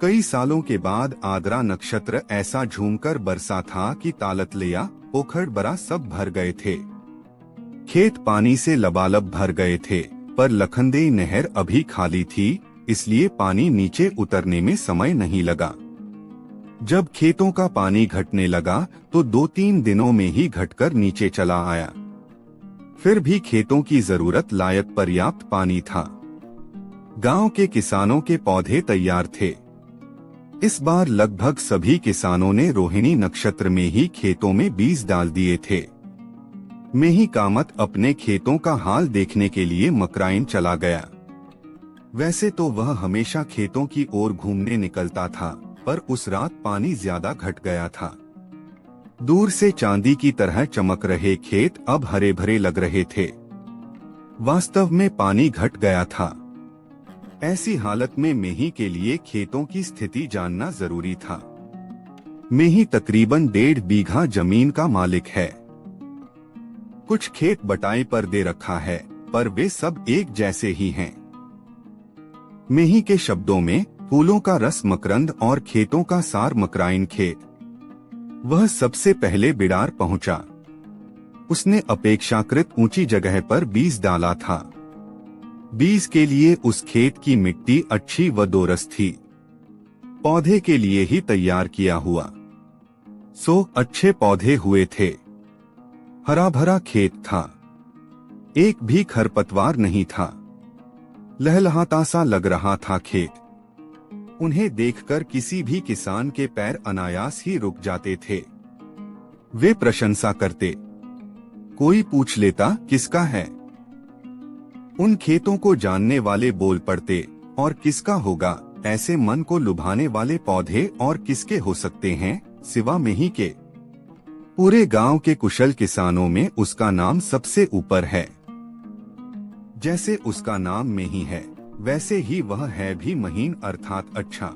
कई सालों के बाद आद्रा नक्षत्र ऐसा झूमकर बरसा था कि तालतलिया, पोखर बरा सब भर गए थे। खेत पानी से लबालब भर गए थे, पर लखनदेई नहर अभी खाली थी, इसलिए पानी नीचे उतरने में समय नहीं लगा। जब खेतों का पानी घटने लगा तो 2-3 दिनों में ही घटकर नीचे चला आया। फिर भी खेतों की जरूरत लायक पर्याप्त पानी था। गांव के किसानों के पौधे तैयार थे। इस बार लगभग सभी किसानों ने रोहिणी नक्षत्र में ही खेतों में बीज डाल दिए थे। मेही कामत अपने खेतों का हाल देखने के लिए मकराइन चला गया। वैसे तो वह हमेशा खेतों की ओर घूमने निकलता था, पर उस रात पानी ज्यादा घट गया था। दूर से चांदी की तरह चमक रहे खेत अब हरे भरे लग रहे थे। वास्तव में पानी घट गया था। ऐसी हालत में मेही के लिए खेतों की स्थिति जानना जरूरी था। मेही तकरीबन 1.5 बीघा जमीन का मालिक है। कुछ खेत बटाई पर दे रखा है, पर वे सब एक जैसे ही हैं। मेही के शब्दों में फूलों का रस मकरंद और खेतों का सार मकराइन खेत। वह सबसे पहले बिडार पहुंचा। उसने अपेक्षाकृत ऊंची जगह पर बीज डाला था। बीज के लिए उस खेत की मिट्टी अच्छी व दोरस थी, पौधे के लिए ही तैयार किया हुआ। अच्छे पौधे हुए थे। हरा भरा खेत था। एक भी खरपतवार नहीं था। लहलहाता सा लग रहा था खेत। उन्हें देखकर किसी भी किसान के पैर अनायास ही रुक जाते थे। वे प्रशंसा करते। कोई पूछ लेता किसका है। उन खेतों को जानने वाले बोल पड़ते, और किसका होगा, ऐसे मन को लुभाने वाले पौधे और किसके हो सकते हैं सिवा मेही के। पूरे गांव के कुशल किसानों में उसका नाम सबसे ऊपर है। जैसे उसका नाम मेही है, वैसे ही वह है भी महीन अर्थात अच्छा।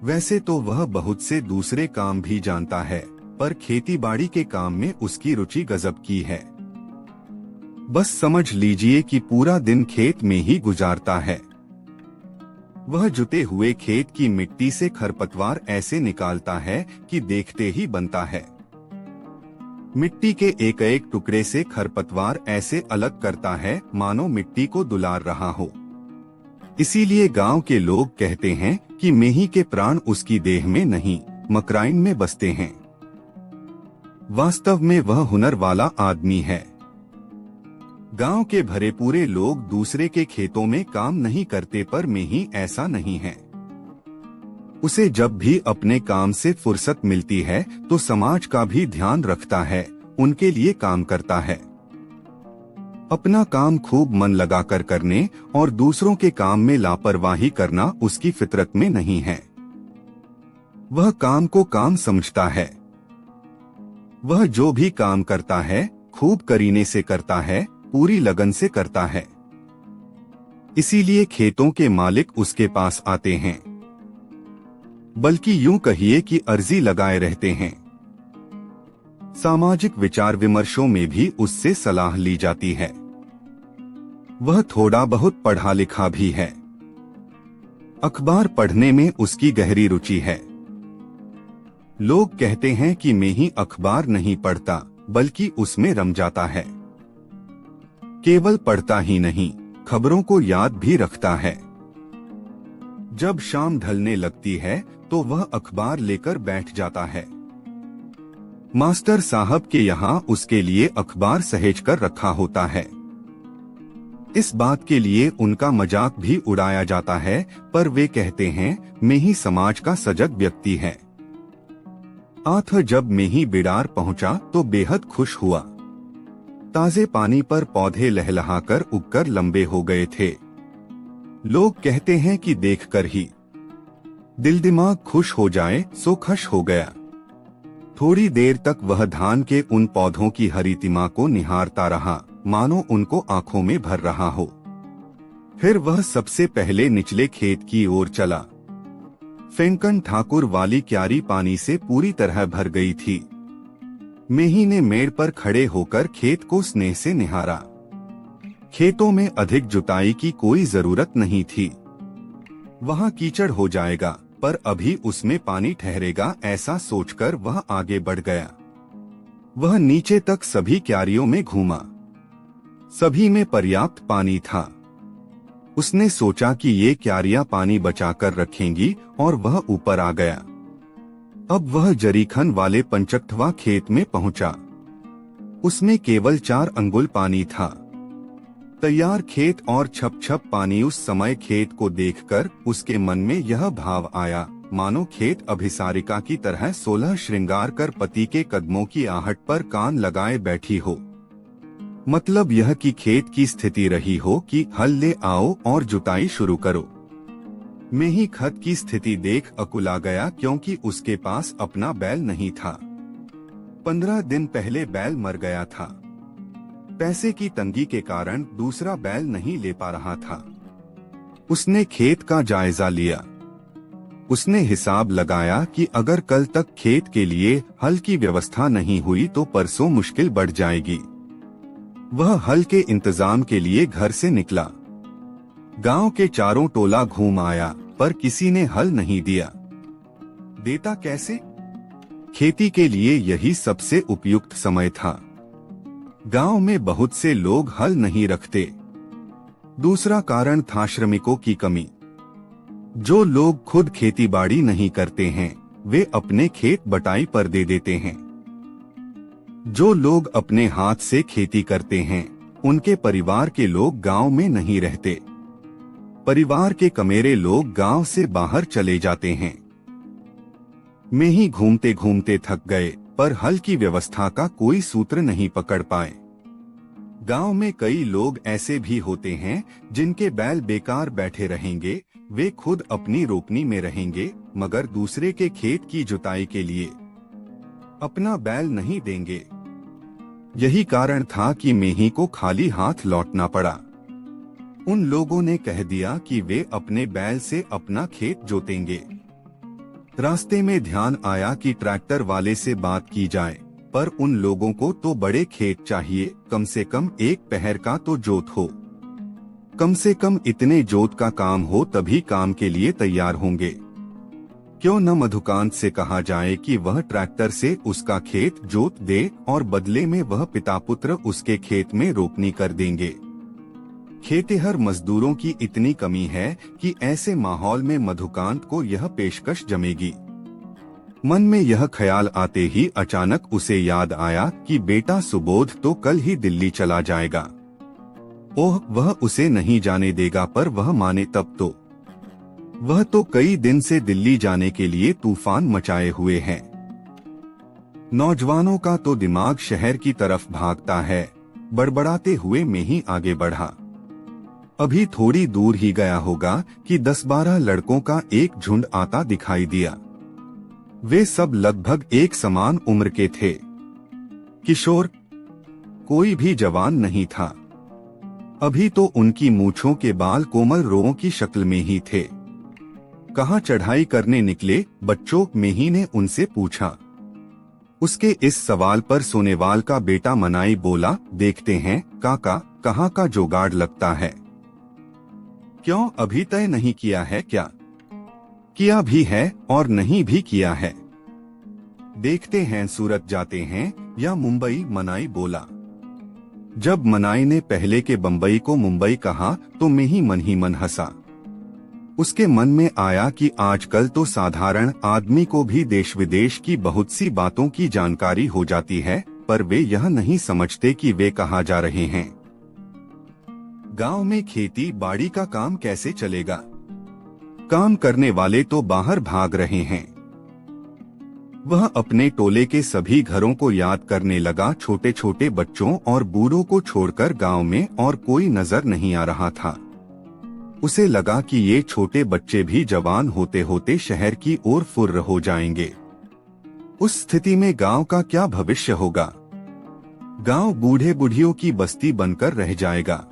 वैसे तो वह बहुत से दूसरे काम भी जानता है, पर खेतीबाड़ी के काम में उसकी रुचि गजब की है। बस समझ लीजिए कि पूरा दिन खेत में ही गुजारता है। वह जुते हुए खेत की मिट्टी से खरपतवार ऐसे निकालता है कि देखते ही बनता है। मिट्टी के एक एक टुकड़े से खरपतवार ऐसे अलग करता है मानो मिट्टी को दुलार रहा हो। इसीलिए गांव के लोग कहते हैं कि मेही के प्राण उसकी देह में नहीं, मकराइन में बसते हैं। वास्तव में वह हुनर वाला आदमी है। गांव के भरे पूरे लोग दूसरे के खेतों में काम नहीं करते, पर मेही ऐसा नहीं है। उसे जब भी अपने काम से फुर्सत मिलती है तो समाज का भी ध्यान रखता है, उनके लिए काम करता है। अपना काम खूब मन लगाकर करने और दूसरों के काम में लापरवाही करना उसकी फितरत में नहीं है। वह काम को काम समझता है। वह जो भी काम करता है खूब करीने से करता है, पूरी लगन से करता है। इसीलिए खेतों के मालिक उसके पास आते हैं, बल्कि यूं कहिए कि अर्जी लगाए रहते हैं। सामाजिक विचार विमर्शों में भी उससे सलाह ली जाती है। वह थोड़ा बहुत पढ़ा लिखा भी है। अखबार पढ़ने में उसकी गहरी रुचि है। लोग कहते हैं कि मेही अखबार नहीं पढ़ता, बल्कि उसमें रम जाता है। केवल पढ़ता ही नहीं, खबरों को याद भी रखता है। जब शाम ढलने लगती है तो वह अखबार लेकर बैठ जाता है। मास्टर साहब के यहाँ उसके लिए अखबार सहेज कर रखा होता है। इस बात के लिए उनका मजाक भी उड़ाया जाता है, पर वे कहते हैं मेही समाज का सजग व्यक्ति है। जब मेही बिडार पहुंचा तो बेहद खुश हुआ। ताजे पानी पर पौधे लहलहाकर उगकर लंबे हो गए थे। लोग कहते हैं कि देखकर ही दिल दिमाग खुश हो जाए सो खुश हो गया। थोड़ी देर तक वह धान के उन पौधों की हरितिमा को निहारता रहा, मानो उनको आंखों में भर रहा हो। फिर वह सबसे पहले निचले खेत की ओर चला। फेंकन ठाकुर वाली क्यारी पानी से पूरी तरह भर गई थी। मेही ने मेड़ पर खड़े होकर खेत को स्नेह से निहारा। खेतों में अधिक जुताई की कोई जरूरत नहीं थी। वहां कीचड़ हो जाएगा, पर अभी उसमें पानी ठहरेगा ऐसा सोचकर वह आगे बढ़ गया। वह नीचे तक सभी क्यारियों में घूमा। सभी में पर्याप्त पानी था। उसने सोचा कि ये क्यारियां पानी बचाकर रखेंगी और वह ऊपर आ गया। अब वह जरीखन वाले 55वां खेत में पहुंचा। उसमें केवल 4 अंगुल पानी था। तैयार खेत और छप छप पानी। उस समय खेत को देखकर उसके मन में यह भाव आया, मानो खेत अभिसारिका की तरह 16 श्रृंगार कर पति के कदमों की आहट पर कान लगाए बैठी हो। मतलब यह कि खेत की स्थिति रही हो कि हल ले आओ और जुताई शुरू करो। मैं ही खत की स्थिति देख अकुला गया, क्योंकि उसके पास अपना बैल नहीं था। 15 दिन पहले बैल मर गया था। पैसे की तंगी के कारण दूसरा बैल नहीं ले पा रहा था। उसने खेत का जायजा लिया। उसने हिसाब लगाया कि अगर कल तक खेत के लिए हल की व्यवस्था नहीं हुई तो परसों मुश्किल बढ़ जाएगी। वह हल के इंतजाम के लिए घर से निकला। गांव के चारों टोला घूम आया, पर किसी ने हल नहीं दिया। देता कैसे? खेती के लिए यही सबसे उपयुक्त समय था। गांव में बहुत से लोग हल नहीं रखते। दूसरा कारण था श्रमिकों की कमी। जो लोग खुद खेतीबाड़ी नहीं करते हैं, वे अपने खेत बटाई पर दे देते हैं। जो लोग अपने हाथ से खेती करते हैं, उनके परिवार के लोग गांव में नहीं रहते। परिवार के कमेरे लोग गांव से बाहर चले जाते हैं। में ही घूमते घूमते थक गए, पर हल की व्यवस्था का कोई सूत्र नहीं पकड़ पाए। गांव में कई लोग ऐसे भी होते हैं जिनके बैल बेकार बैठे रहेंगे। वे खुद अपनी रोपनी में रहेंगे, मगर दूसरे के खेत की जुताई के लिए अपना बैल नहीं देंगे। यही कारण था कि मेही को खाली हाथ लौटना पड़ा। उन लोगों ने कह दिया कि वे अपने बैल से अपना खेत जोतेंगे। रास्ते में ध्यान आया कि ट्रैक्टर वाले से बात की जाए, पर उन लोगों को तो बड़े खेत चाहिए। कम से कम 1 पहर का तो जोत हो। कम से कम इतने जोत का काम हो, तभी काम के लिए तैयार होंगे। क्यों न मधुकांत से कहा जाए कि वह ट्रैक्टर से उसका खेत जोत दे और बदले में वह पिता पुत्र उसके खेत में रोपनी कर देंगे। खेतिहर मजदूरों की इतनी कमी है कि ऐसे माहौल में मधुकांत को यह पेशकश जमेगी। मन में यह ख्याल आते ही अचानक उसे याद आया कि बेटा सुबोध तो कल ही दिल्ली चला जाएगा। ओह, वह उसे नहीं जाने देगा, पर वह माने तब तो। वह तो कई दिन से दिल्ली जाने के लिए तूफान मचाए हुए है। नौजवानों का तो दिमाग शहर की तरफ भागता है। बड़बड़ाते हुए में ही आगे बढ़ा। अभी थोड़ी दूर ही गया होगा कि 10-12 लड़कों का एक झुंड आता दिखाई दिया। वे सब लगभग एक समान उम्र के थे। किशोर, कोई भी जवान नहीं था। अभी तो उनकी मूंछों के बाल कोमल रोओं की शक्ल में ही थे। कहाँ चढ़ाई करने निकले बच्चों? मेही ने उनसे पूछा। उसके इस सवाल पर सोनेवाल का बेटा मनाई बोला, देखते हैं काका, कहाँ का जुगाड़ लगता है। क्यों, अभी तय नहीं किया है क्या? किया भी है और नहीं भी किया है। देखते हैं सूरत जाते हैं या मुंबई, मनाई बोला। जब मनाई ने पहले के बंबई को मुंबई कहा तो मैं ही मन हंसा। उसके मन में आया कि आजकल तो साधारण आदमी को भी देश विदेश की बहुत सी बातों की जानकारी हो जाती है, पर वे यह नहीं समझते कि वे कहाँ जा रहे हैं। गांव में खेती बाड़ी का काम कैसे चलेगा? काम करने वाले तो बाहर भाग रहे हैं। वह अपने टोले के सभी घरों को याद करने लगा। छोटे छोटे बच्चों और बूढ़ों को छोड़कर गांव में और कोई नजर नहीं आ रहा था। उसे लगा कि ये छोटे बच्चे भी जवान होते होते शहर की ओर फुर्र हो जाएंगे। उस स्थिति में गांव का क्या भविष्य होगा? गांव बूढ़े बुढ़ियों की बस्ती बनकर रह जाएगा।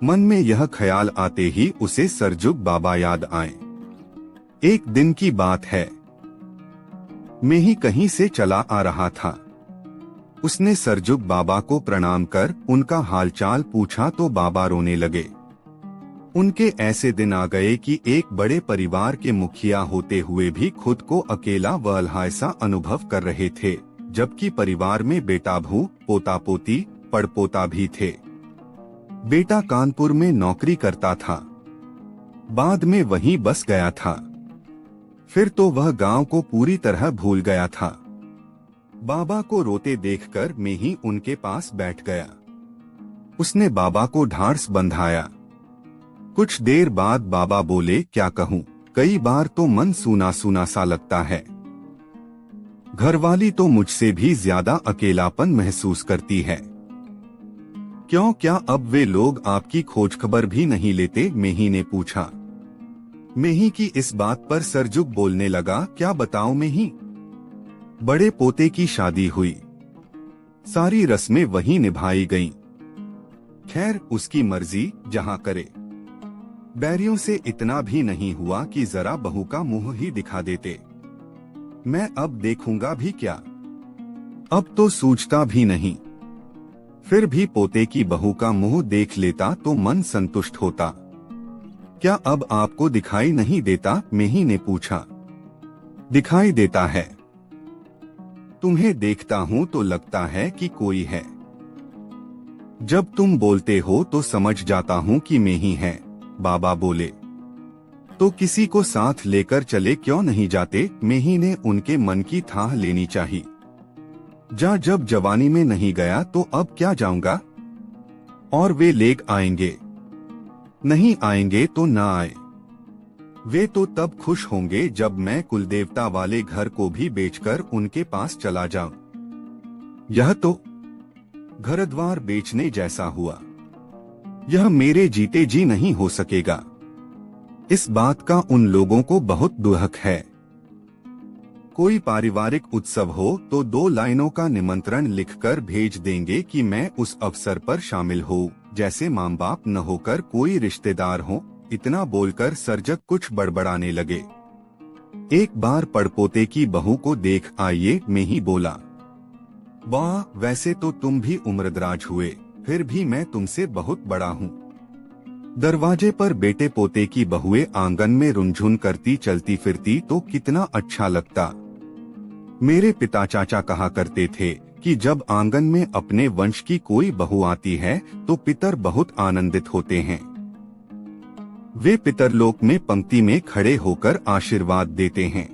मन में यह ख्याल आते ही उसे सरजुग बाबा याद आए। एक दिन की बात है, मैं ही कहीं से चला आ रहा था। उसने सरजुग बाबा को प्रणाम कर उनका हालचाल पूछा तो बाबा रोने लगे। उनके ऐसे दिन आ गए कि एक बड़े परिवार के मुखिया होते हुए भी खुद को अकेला व अलहाय सा अनुभव कर रहे थे, जबकि परिवार में बेटा भू, पोता पोती, पड़पोता भी थे। बेटा कानपुर में नौकरी करता था, बाद में वहीं बस गया था। फिर तो वह गांव को पूरी तरह भूल गया था। बाबा को रोते देखकर मैं ही उनके पास बैठ गया। उसने बाबा को ढांढस बंधाया। कुछ देर बाद बाबा बोले, क्या कहूँ, कई बार तो मन सूना सूना सा लगता है। घरवाली तो मुझसे भी ज्यादा अकेलापन महसूस करती है। क्यों, क्या अब वे लोग आपकी खोज खबर भी नहीं लेते? मेही ने पूछा। मेही की इस बात पर सरजुग बोलने लगा, क्या बताऊं मेही, बड़े पोते की शादी हुई, सारी रस्में वहीं निभाई गईं। खैर, उसकी मर्जी, जहां करे। बैरियों से इतना भी नहीं हुआ कि जरा बहू का मुंह ही दिखा देते। मैं अब देखूंगा भी क्या, अब तो सूझता भी नहीं। फिर भी पोते की बहू का मुंह देख लेता तो मन संतुष्ट होता। क्या अब आपको दिखाई नहीं देता? मेही ने पूछा। दिखाई देता है, तुम्हें देखता हूँ तो लगता है कि कोई है। जब तुम बोलते हो तो समझ जाता हूँ कि मेही है, बाबा बोले। तो किसी को साथ लेकर चले क्यों नहीं जाते? मेही ने उनके मन की थाह लेनी चाहिए। जब जवानी में नहीं गया तो अब क्या जाऊंगा? और वे लेग आएंगे, नहीं आएंगे तो ना आए। वे तो तब खुश होंगे जब मैं कुलदेवता वाले घर को भी बेचकर उनके पास चला जाऊं। यह तो घर-द्वार बेचने जैसा हुआ। यह मेरे जीते जी नहीं हो सकेगा। इस बात का उन लोगों को बहुत दुख है। कोई पारिवारिक उत्सव हो तो 2 लाइनों का निमंत्रण लिखकर भेज देंगे कि मैं उस अवसर पर शामिल हूँ, जैसे माँ बाप न होकर कोई रिश्तेदार हो। इतना बोलकर सर्जक कुछ बड़बड़ाने लगे। एक बार पड़पोते की बहू को देख आइए, में ही बोला। वाह, वैसे तो तुम भी उम्रदराज हुए, फिर भी मैं तुमसे बहुत बड़ा हूँ। दरवाजे पर बेटे पोते की बहुएं आंगन में रुनझुन करती चलती फिरती तो कितना अच्छा लगता। मेरे पिता चाचा कहा करते थे कि जब आंगन में अपने वंश की कोई बहू आती है तो पितर बहुत आनंदित होते हैं। वे पितरलोक में पंक्ति में खड़े होकर आशीर्वाद देते हैं।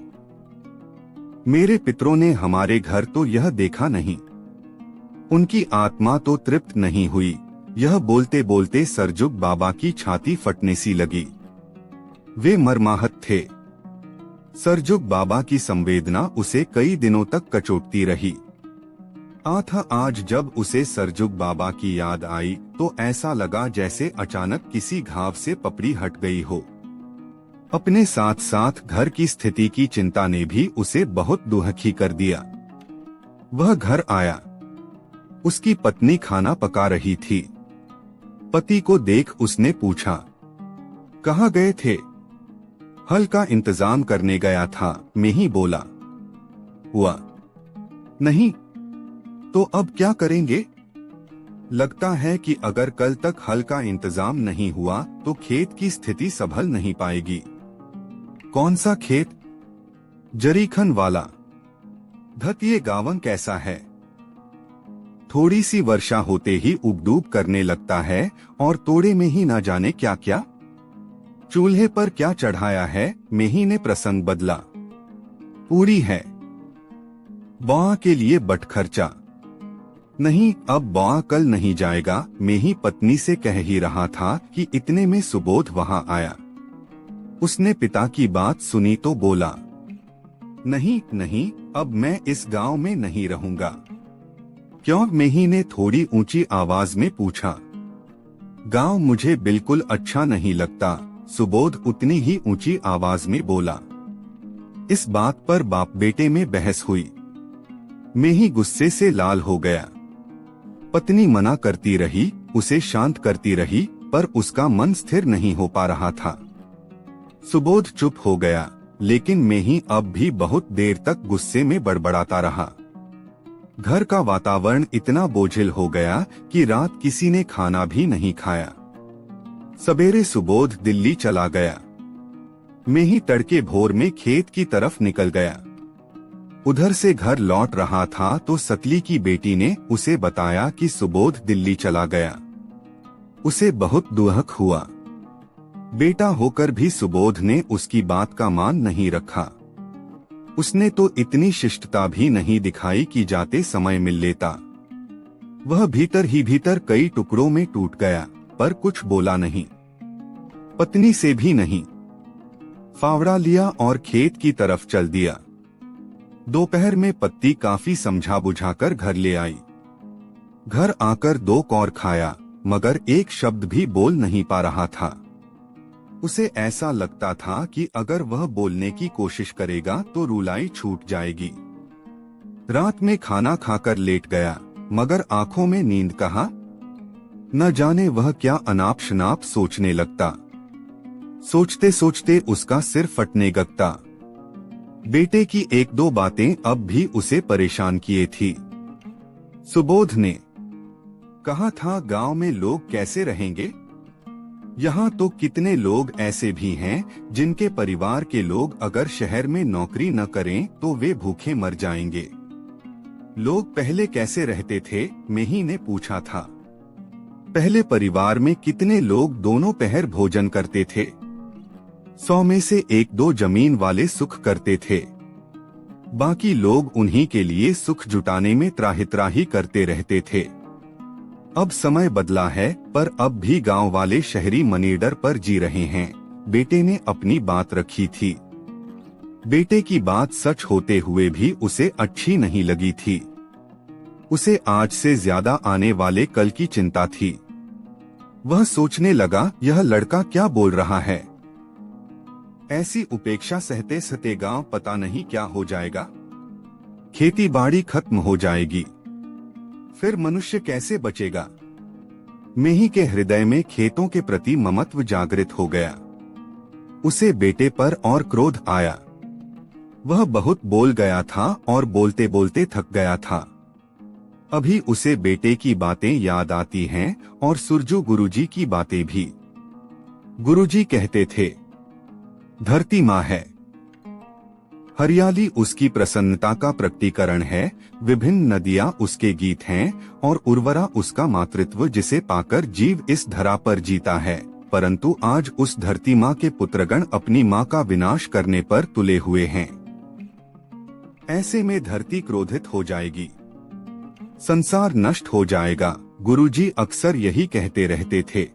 मेरे पितरों ने हमारे घर तो यह देखा नहीं, उनकी आत्मा तो तृप्त नहीं हुई। यह बोलते बोलते सरजुग बाबा की छाती फटने सी लगी। वे मर्माहत थे। सरजुग बाबा की संवेदना उसे कई दिनों तक कचोटती रही। आज जब उसे सरजुग बाबा की याद आई तो ऐसा लगा जैसे अचानक किसी घाव से पपड़ी हट गई हो। अपने साथ साथ घर की स्थिति की चिंता ने भी उसे बहुत दुखी कर दिया। वह घर आया, उसकी पत्नी खाना पका रही थी। पति को देख उसने पूछा, कहाँ गए थे? हल का इंतजाम करने गया था, मैं ही बोला। हुआ नहीं तो अब क्या करेंगे? लगता है कि अगर कल तक हल का इंतजाम नहीं हुआ तो खेत की स्थिति संभल नहीं पाएगी। कौन सा खेत? जरीखन वाला। धत, ये गांवन कैसा है? थोड़ी सी वर्षा होते ही उबडूब करने लगता है और तोड़े में ही ना जाने क्या क्या। चूल्हे पर क्या चढ़ाया है? मेही ने प्रसंग बदला। पूरी है। बौआ के लिए बट खर्चा। नहीं, अब बौआ कल नहीं जाएगा। मेही पत्नी से कह ही रहा था कि इतने में सुबोध वहां आया। उसने पिता की बात सुनी तो बोला, नहीं नहीं, अब मैं इस गांव में नहीं रहूंगा। क्यों? मेही ने थोड़ी ऊंची आवाज में पूछा। गांव मुझे बिल्कुल अच्छा नहीं लगता, सुबोध उतनी ही ऊंची आवाज में बोला। इस बात पर बाप बेटे में बहस हुई। मेही गुस्से से लाल हो गया। पत्नी मना करती रही, उसे शांत करती रही, पर उसका मन स्थिर नहीं हो पा रहा था। सुबोध चुप हो गया, लेकिन मेही अब भी बहुत देर तक गुस्से में बड़बड़ाता रहा। घर का वातावरण इतना बोझिल हो गया कि रात किसी ने खाना भी नहीं खाया। सवेरे सुबोध दिल्ली चला गया। मेही तड़के भोर में खेत की तरफ निकल गया। उधर से घर लौट रहा था तो सकली की बेटी ने उसे बताया कि सुबोध दिल्ली चला गया। उसे बहुत दुख हुआ। बेटा होकर भी सुबोध ने उसकी बात का मान नहीं रखा। उसने तो इतनी शिष्टता भी नहीं दिखाई कि जाते समय मिल लेता। वह भीतर ही भीतर कई टुकड़ों में टूट गया, पर कुछ बोला नहीं, पत्नी से भी नहीं। फावड़ा लिया और खेत की तरफ चल दिया। दोपहर में पत्ती काफी समझा बुझाकर घर ले आई। घर आकर 2 कौर खाया, मगर एक शब्द भी बोल नहीं पा रहा था। उसे ऐसा लगता था कि अगर वह बोलने की कोशिश करेगा तो रुलाई छूट जाएगी। रात में खाना खाकर लेट गया, मगर आंखों में नींद कहाँ। न जाने वह क्या अनाप शनाप सोचने लगता। सोचते सोचते उसका सिर फटने लगता। बेटे की 1-2 बातें अब भी उसे परेशान किए थी। सुबोध ने कहा था, गांव में लोग कैसे रहेंगे? यहाँ तो कितने लोग ऐसे भी हैं जिनके परिवार के लोग अगर शहर में नौकरी न करें तो वे भूखे मर जाएंगे। लोग पहले कैसे रहते थे? मेही ने पूछा था। पहले परिवार में कितने लोग दोनों पहर भोजन करते थे? 100 में से 1-2 जमीन वाले सुख करते थे। बाकी लोग उन्हीं के लिए सुख जुटाने में त्राहि करते रहते थे। अब समय बदला है, पर अब भी गांव वाले शहरी मनीडर पर जी रहे हैं। बेटे ने अपनी बात रखी थी। बेटे की बात सच होते हुए भी उसे अच्छी नहीं लगी थी। उसे आज से ज्यादा आने वाले कल की चिंता थी। वह सोचने लगा, यह लड़का क्या बोल रहा है? ऐसी उपेक्षा सहते सहते गांव पता नहीं क्या हो जाएगा। खेती बाड़ी खत्म हो जाएगी, फिर मनुष्य कैसे बचेगा? मेही के हृदय में खेतों के प्रति ममत्व जागृत हो गया। उसे बेटे पर और क्रोध आया। वह बहुत बोल गया था और बोलते बोलते थक गया था। अभी उसे बेटे की बातें याद आती हैं और सुरजू गुरुजी की बातें भी। गुरुजी कहते थे, धरती माँ है, हरियाली उसकी प्रसन्नता का प्रकटीकरण है, विभिन्न नदियाँ उसके गीत हैं और उर्वरा उसका मातृत्व जिसे पाकर जीव इस धरा पर जीता है। परंतु आज उस धरती माँ के पुत्रगण अपनी माँ का विनाश करने पर तुले हुए हैं। ऐसे में धरती क्रोधित हो जाएगी, संसार नष्ट हो जाएगा। गुरुजी अक्सर यही कहते रहते थे।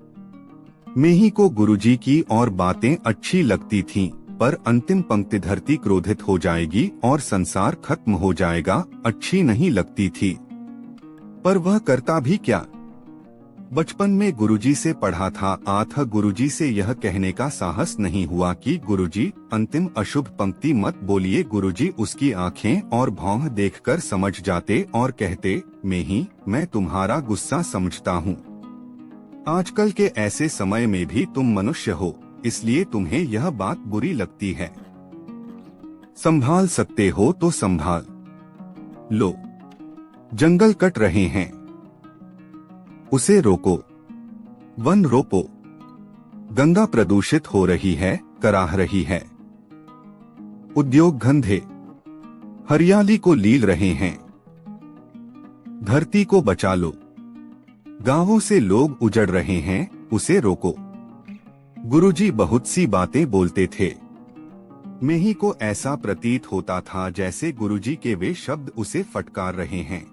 मेही को गुरुजी की और बातें अच्छी लगती थीं, पर अंतिम पंक्ति धरती क्रोधित हो जाएगी और संसार खत्म हो जाएगा अच्छी नहीं लगती थी। पर वह करता भी क्या? बचपन में गुरुजी से पढ़ा था, गुरुजी से यह कहने का साहस नहीं हुआ कि गुरुजी अंतिम अशुभ पंक्ति मत बोलिए। गुरुजी उसकी आंखें और भौं देखकर समझ जाते और कहते, मेही, मैं तुम्हारा गुस्सा समझता हूँ। आजकल के ऐसे समय में भी तुम मनुष्य हो, इसलिए तुम्हें यह बात बुरी लगती है। संभाल सकते हो तो संभाल लो, जंगल कट रहे हैं, उसे रोको, वन रोपो, गंगा प्रदूषित हो रही है, कराह रही है, उद्योग धंधे हरियाली को लील रहे हैं, धरती को बचा लो, गांवों से लोग उजड़ रहे हैं, उसे रोको। गुरुजी बहुत सी बातें बोलते थे। मेही को ऐसा प्रतीत होता था जैसे गुरुजी के वे शब्द उसे फटकार रहे हैं।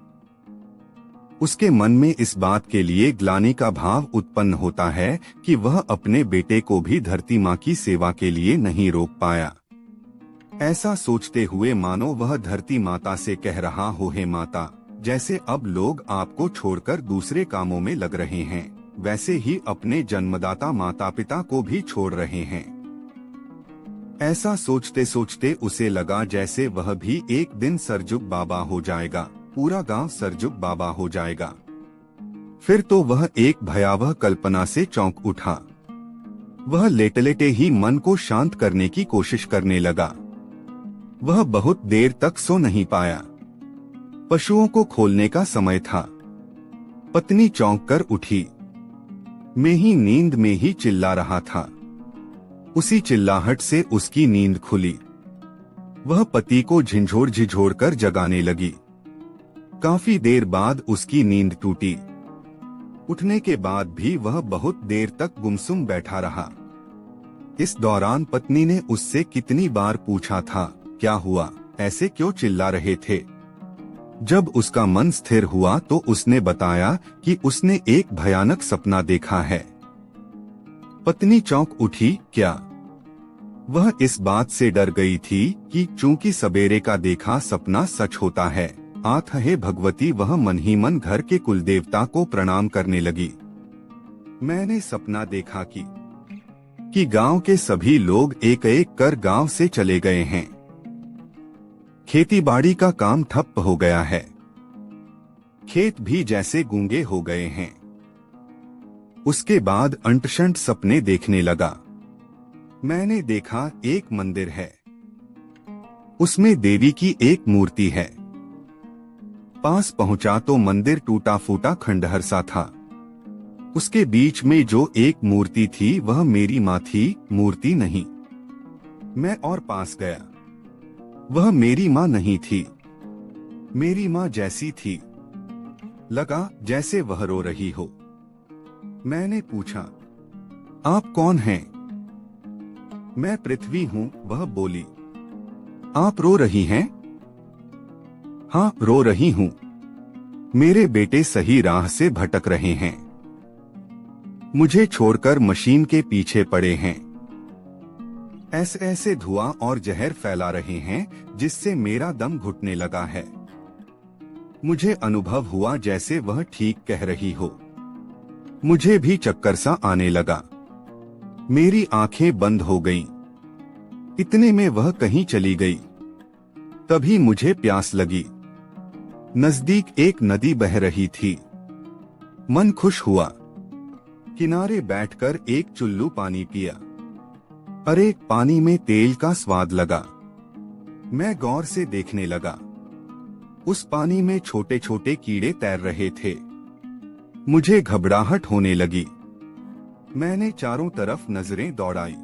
उसके मन में इस बात के लिए ग्लानि का भाव उत्पन्न होता है कि वह अपने बेटे को भी धरती माँ की सेवा के लिए नहीं रोक पाया। ऐसा सोचते हुए मानो वह धरती माता से कह रहा हो, हे माता, जैसे अब लोग आपको छोड़कर दूसरे कामों में लग रहे हैं, वैसे ही अपने जन्मदाता माता पिता को भी छोड़ रहे हैं। ऐसा सोचते सोचते उसे लगा जैसे वह भी एक दिन सरजुग बाबा हो जाएगा, पूरा गांव सरजुग बाबा हो जाएगा। फिर तो वह एक भयावह कल्पना से चौंक उठा। वह लेटे लेटे ही मन को शांत करने की कोशिश करने लगा। वह बहुत देर तक सो नहीं पाया। पशुओं को खोलने का समय था। पत्नी चौंक कर उठी। मैं ही नींद में ही चिल्ला रहा था। उसी चिल्लाहट से उसकी नींद खुली। वह पति को झिझोड़ झिझोड़ कर जगाने लगी। काफी देर बाद उसकी नींद टूटी। उठने के बाद भी वह बहुत देर तक गुमसुम बैठा रहा। इस दौरान पत्नी ने उससे कितनी बार पूछा था, क्या हुआ, ऐसे क्यों चिल्ला रहे थे। जब उसका मन स्थिर हुआ तो उसने बताया कि उसने एक भयानक सपना देखा है। पत्नी चौंक उठी। क्या? वह इस बात से डर गई थी कि चूंकि सवेरे का देखा सपना सच होता है। आठ हे भगवती, वह मन ही मन घर के कुलदेवता को प्रणाम करने लगी। मैंने सपना देखा कि गांव के सभी लोग एक एक कर गांव से चले गए हैं। खेतीबाड़ी का काम ठप्प हो गया है। खेत भी जैसे गूंगे हो गए हैं। उसके बाद अंटशंट सपने देखने लगा। मैंने देखा एक मंदिर है। उसमें देवी की एक मूर्ति है। पास पहुंचा तो मंदिर टूटा फूटा खंडहर सा था। उसके बीच में जो एक मूर्ति थी वह मेरी माँ थी, मूर्ति नहीं। मैं और पास गया। वह मेरी माँ नहीं थी, मेरी माँ जैसी थी। लगा जैसे वह रो रही हो। मैंने पूछा, आप कौन हैं? मैं पृथ्वी हूँ, वह बोली। आप रो रही हैं? हाँ, रो रही हूँ। मेरे बेटे सही राह से भटक रहे हैं। मुझे छोड़कर मशीन के पीछे पड़े हैं। ऐसे ऐसे धुआं और जहर फैला रहे हैं जिससे मेरा दम घुटने लगा है। मुझे अनुभव हुआ जैसे वह ठीक कह रही हो। मुझे भी चक्कर सा आने लगा। मेरी आंखें बंद हो गईं। इतने में वह कहीं चली गई। तभी मुझे प्यास लगी। नजदीक एक नदी बह रही थी। मन खुश हुआ। किनारे बैठकर एक चुल्लू पानी पिया। अरे, पानी में तेल का स्वाद लगा। मैं गौर से देखने लगा। उस पानी में छोटे छोटे कीड़े तैर रहे थे। मुझे घबराहट होने लगी। मैंने चारों तरफ नजरें दौड़ाई।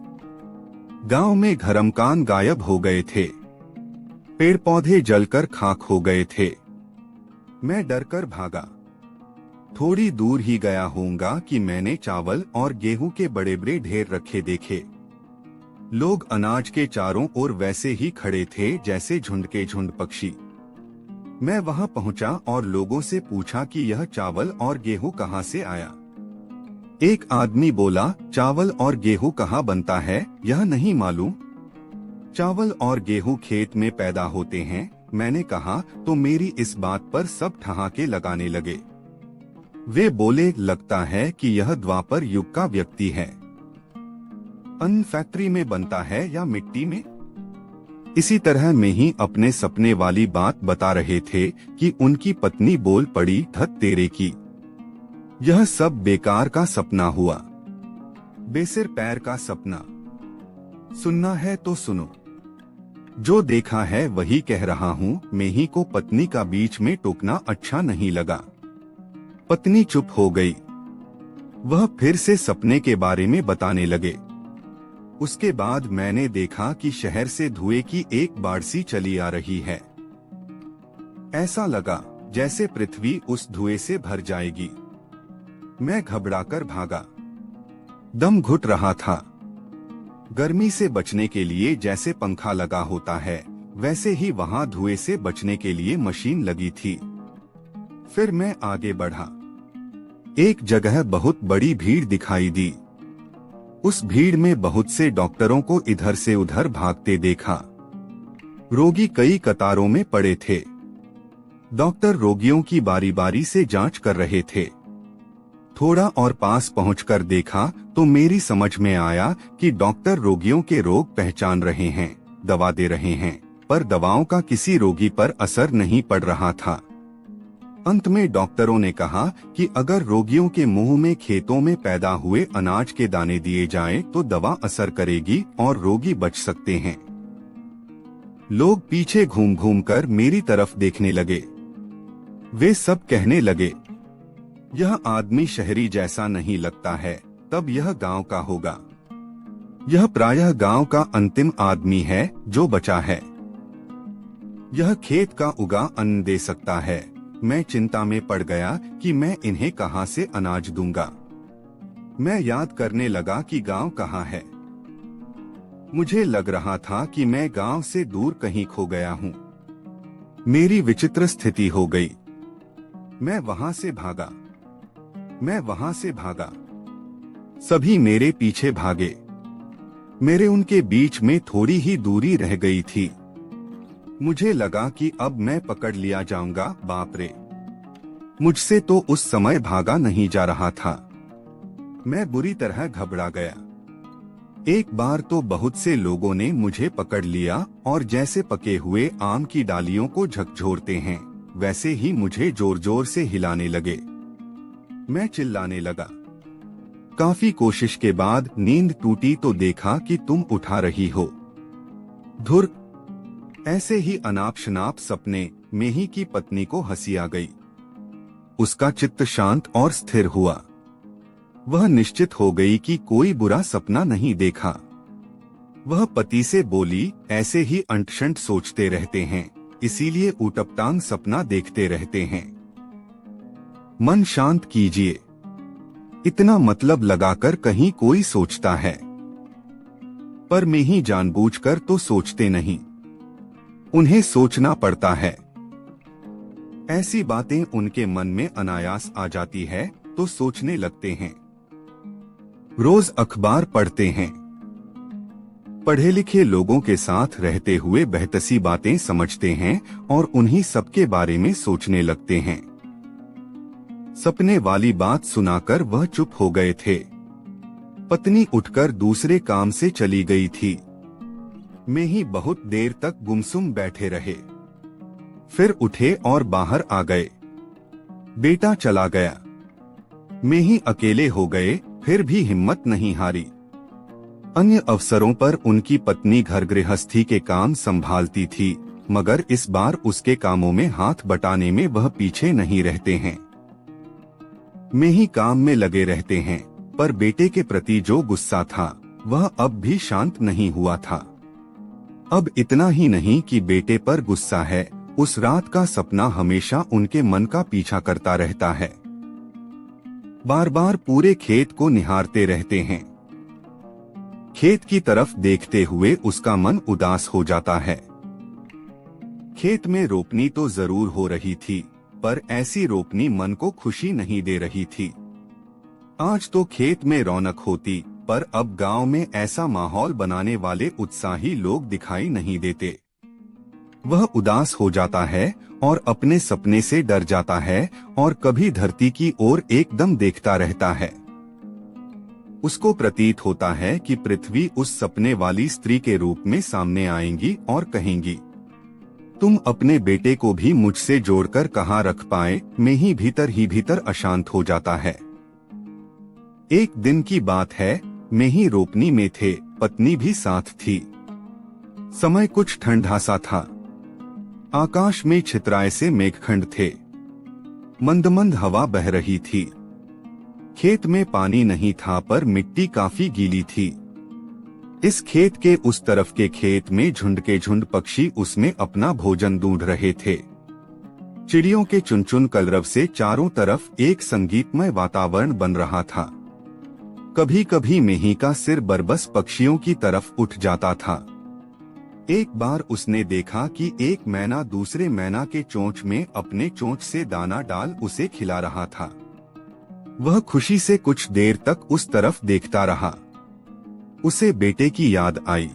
गांव में घरमकान गायब हो गए थे। पेड़ पौधे जलकर खाक हो गए थे। मैं डरकर भागा। थोड़ी दूर ही गया होऊंगा कि मैंने चावल और गेहूं के बड़े बड़े ढेर रखे देखे। लोग अनाज के चारों ओर वैसे ही खड़े थे जैसे झुंड के झुंड पक्षी। मैं वहां पहुंचा और लोगों से पूछा कि यह चावल और गेहूं कहां से आया। एक आदमी बोला, चावल और गेहूं कहां बनता है, यह नहीं मालूम। चावल और गेहूं खेत में पैदा होते हैं, मैंने कहा। तो मेरी इस बात पर सब ठहाके लगाने लगे। वे बोले, लगता है कि यह द्वापर युग का व्यक्ति है। अन्न फैक्ट्री में बनता है या मिट्टी में? इसी तरह में ही अपने सपने वाली बात बता रहे थे कि उनकी पत्नी बोल पड़ी, धत तेरे की, यह सब बेकार का सपना हुआ। बेसिर पैर का सपना। सुनना है तो सुनो। जो देखा है वही कह रहा हूँ। मेही को पत्नी का बीच में टोकना अच्छा नहीं लगा। पत्नी चुप हो गई। वह फिर से सपने के बारे में बताने लगे। उसके बाद मैंने देखा कि शहर से धुएं की एक बाढ़ चली आ रही है। ऐसा लगा जैसे पृथ्वी उस धुएं से भर जाएगी। मैं घबराकर भागा। दम घुट रहा था। गर्मी से बचने के लिए जैसे पंखा लगा होता है, वैसे ही वहां धुएं से बचने के लिए मशीन लगी थी। फिर मैं आगे बढ़ा। एक जगह बहुत बड़ी भीड़ दिखाई दी। उस भीड़ में बहुत से डॉक्टरों को इधर से उधर भागते देखा। रोगी कई कतारों में पड़े थे। डॉक्टर रोगियों की बारी बारी से जांच कर रहे थे। थोड़ा और पास पहुंचकर देखा तो मेरी समझ में आया कि डॉक्टर रोगियों के रोग पहचान रहे हैं, दवा दे रहे हैं, पर दवाओं का किसी रोगी पर असर नहीं पड़ रहा था। अंत में डॉक्टरों ने कहा कि अगर रोगियों के मुंह में खेतों में पैदा हुए अनाज के दाने दिए जाएं तो दवा असर करेगी और रोगी बच सकते हैं। लोग पीछे घूम घूम कर मेरी तरफ देखने लगे। वे सब कहने लगे, यह आदमी शहरी जैसा नहीं लगता है, तब यह गांव का होगा। यह प्रायः गांव का अंतिम आदमी है जो बचा है। यह खेत का उगा अन्न दे सकता है। मैं चिंता में पड़ गया कि मैं इन्हें कहां से अनाज दूंगा। मैं याद करने लगा कि गांव कहाँ है। मुझे लग रहा था कि मैं गांव से दूर कहीं खो गया हूँ। मेरी विचित्र स्थिति हो गई। मैं वहां से भागा। सभी मेरे पीछे भागे। मेरे उनके बीच में थोड़ी ही दूरी रह गई थी। मुझे लगा कि अब मैं पकड़ लिया जाऊंगा। बाप रे, मुझसे तो उस समय भागा नहीं जा रहा था। मैं बुरी तरह घबरा गया। एक बार तो बहुत से लोगों ने मुझे पकड़ लिया और जैसे पके हुए आम की डालियों को झकझोरते हैं, वैसे ही मुझे जोर जोर से हिलाने लगे। मैं चिल्लाने लगा। काफी कोशिश के बाद नींद टूटी तो देखा कि तुम उठा रही हो। धुर! ऐसे ही अनाप शनाप सपने में ही की पत्नी को हंसी आ गई। उसका चित्त शांत और स्थिर हुआ। वह निश्चित हो गई कि कोई बुरा सपना नहीं देखा। वह पति से बोली, ऐसे ही अंट-शंट सोचते रहते हैं, इसीलिए ऊटपटांग सपना देखते रहते हैं। मन शांत कीजिए। इतना मतलब लगाकर कहीं कोई सोचता है, पर मैं ही जानबूझकर तो सोचते नहीं, उन्हें सोचना पड़ता है। ऐसी बातें उनके मन में अनायास आ जाती है तो सोचने लगते हैं। रोज अखबार पढ़ते हैं। पढ़े लिखे लोगों के साथ रहते हुए बेहतसी बातें समझते हैं और उन्हीं सबके बारे में सोचने लगते हैं। सपने वाली बात सुनाकर वह चुप हो गए थे। पत्नी उठकर दूसरे काम से चली गई थी। मैं ही बहुत देर तक गुमसुम बैठे रहे। फिर उठे और बाहर आ गए। बेटा चला गया। मैं ही अकेले हो गए, फिर भी हिम्मत नहीं हारी। अन्य अवसरों पर उनकी पत्नी घर गृहस्थी के काम संभालती थी, मगर इस बार उसके कामों में हाथ बटाने में वह पीछे नहीं रहते हैं। मैं ही काम में लगे रहते हैं, पर बेटे के प्रति जो गुस्सा था वह अब भी शांत नहीं हुआ था। अब इतना ही नहीं कि बेटे पर गुस्सा है, उस रात का सपना हमेशा उनके मन का पीछा करता रहता है। बार बार पूरे खेत को निहारते रहते हैं। खेत की तरफ देखते हुए उसका मन उदास हो जाता है। खेत में रोपनी तो जरूर हो रही थी, पर ऐसी रोपनी मन को खुशी नहीं दे रही थी। आज तो खेत में रौनक होती, पर अब गांव में ऐसा माहौल बनाने वाले उत्साही लोग दिखाई नहीं देते। वह उदास हो जाता है और अपने सपने से डर जाता है और कभी धरती की ओर एकदम देखता रहता है। उसको प्रतीत होता है कि पृथ्वी उस सपने वाली स्त्री के रूप में सामने आएंगी और कहेंगी, तुम अपने बेटे को भी मुझसे जोड़कर कहाँ रख पाए। मैं ही भीतर अशांत हो जाता है। एक दिन की बात है, मैं ही रोपनी में थे, पत्नी भी साथ थी। समय कुछ ठंडा सा था। आकाश में छितराए से मेघखंड थे। मंद मंद हवा बह रही थी। खेत में पानी नहीं था, पर मिट्टी काफी गीली थी। इस खेत के उस तरफ के खेत में झुंड के झुंड पक्षी उसमें अपना भोजन ढूंढ रहे थे। चिड़ियों के चुनचुन कलरव से चारों तरफ एक संगीतमय वातावरण बन रहा था। कभी कभी मेही का सिर बरबस पक्षियों की तरफ उठ जाता था। एक बार उसने देखा कि एक मैना दूसरे मैना के चोंच में अपने चोंच से दाना डाल उसे खिला रहा था। वह खुशी से कुछ देर तक उस तरफ देखता रहा। उसे बेटे की याद आई।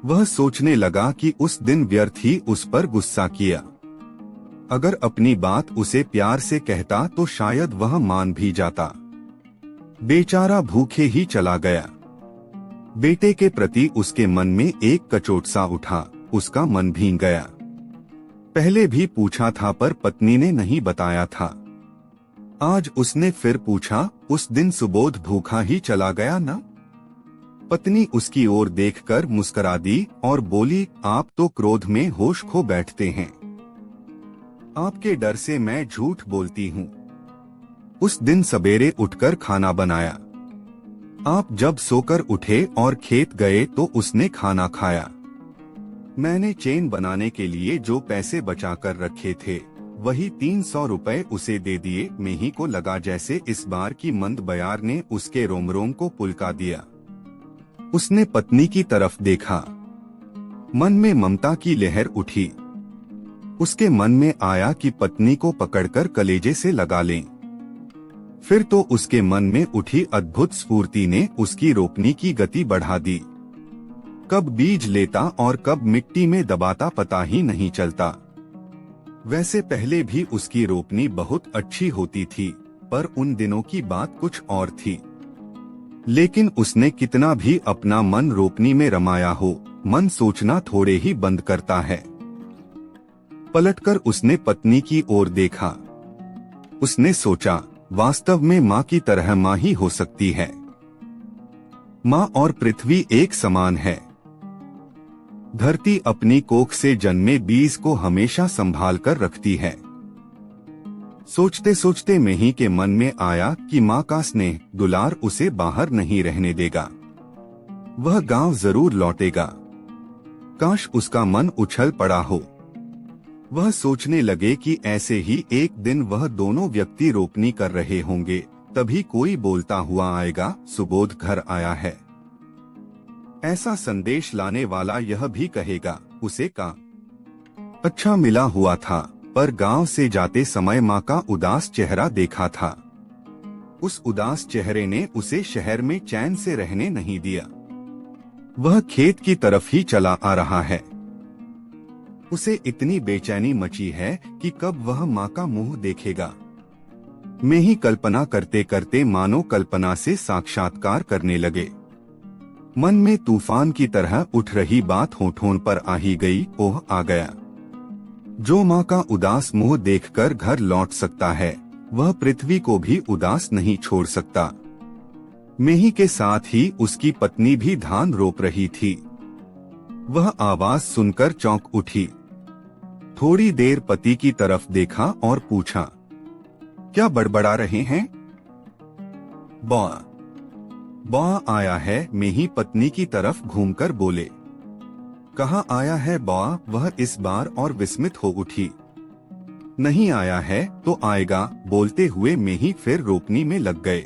वह सोचने लगा कि उस दिन व्यर्थ ही उस पर गुस्सा किया। अगर अपनी बात उसे प्यार से कहता तो शायद वह मान भी जाता। बेचारा भूखे ही चला गया। बेटे के प्रति उसके मन में एक कचोट सा उठा। उसका मन भीग गया। पहले भी पूछा था, पर पत्नी ने नहीं बताया था। आज उसने फिर पूछा, उस दिन सुबोध भूखा ही चला गया ना? पत्नी उसकी ओर देखकर मुस्कुरा दी और बोली, आप तो क्रोध में होश खो बैठते हैं। आपके डर से मैं झूठ बोलती हूँ। उस दिन सवेरे उठकर खाना बनाया। आप जब सोकर उठे और खेत गए तो उसने खाना खाया। मैंने चेन बनाने के लिए जो पैसे बचाकर रखे थे वही 300 रुपए उसे दे दिए। मेही को लगा जैसे इस बार की मंद बयार ने उसके रोम रोम को पुलका दिया। उसने पत्नी की तरफ देखा। मन में ममता की लहर उठी। उसके मन में आया कि पत्नी को पकड़कर कलेजे से लगा लें। फिर तो उसके मन में उठी अद्भुत स्फूर्ति ने उसकी रोपनी की गति बढ़ा दी। कब बीज लेता और कब मिट्टी में दबाता पता ही नहीं चलता। वैसे पहले भी उसकी रोपनी बहुत अच्छी होती थी, पर उन दिनों की बात कुछ और थी। लेकिन उसने कितना भी अपना मन रोपनी में रमाया हो, मन सोचना थोड़े ही बंद करता है। पलटकर उसने पत्नी की ओर देखा। उसने सोचा, वास्तव में माँ की तरह माँ ही हो सकती है। माँ और पृथ्वी एक समान है। धरती अपनी कोख से जन्मे बीज को हमेशा संभाल कर रखती है। सोचते सोचते मेही के मन में आया कि माँ का स्नेह दुलार उसे बाहर नहीं रहने देगा। वह गांव जरूर लौटेगा। काश उसका मन उछल पड़ा हो। वह सोचने लगे कि ऐसे ही एक दिन वह दोनों व्यक्ति रोपनी कर रहे होंगे, तभी कोई बोलता हुआ आएगा, सुबोध घर आया है। ऐसा संदेश लाने वाला यह भी कहेगा, उसे का अच्छा मिला हुआ था, पर गांव से जाते समय माँ का उदास चेहरा देखा था। उस उदास चेहरे ने उसे शहर में चैन से रहने नहीं दिया। वह खेत की तरफ ही चला आ रहा है। उसे इतनी बेचैनी मची है कि कब वह माँ का मुंह देखेगा। मैं ही कल्पना करते करते मानो कल्पना से साक्षात्कार करने लगे। मन में तूफान की तरह उठ रही बात होठों पर आ ही गई। ओह आ गया। जो माँ का उदास मुंह देखकर घर लौट सकता है, वह पृथ्वी को भी उदास नहीं छोड़ सकता। मेही के साथ ही उसकी पत्नी भी धान रोप रही थी। वह आवाज सुनकर चौंक उठी। थोड़ी देर पति की तरफ देखा और पूछा, क्या बड़बड़ा रहे हैं? बौआ बौआ आया है। मेही पत्नी की तरफ घूमकर बोले। कहाँ आया है बौआ? वह इस बार और विस्मित हो उठी। नहीं आया है तो आएगा, बोलते हुए मेही फिर रोपनी में लग गए।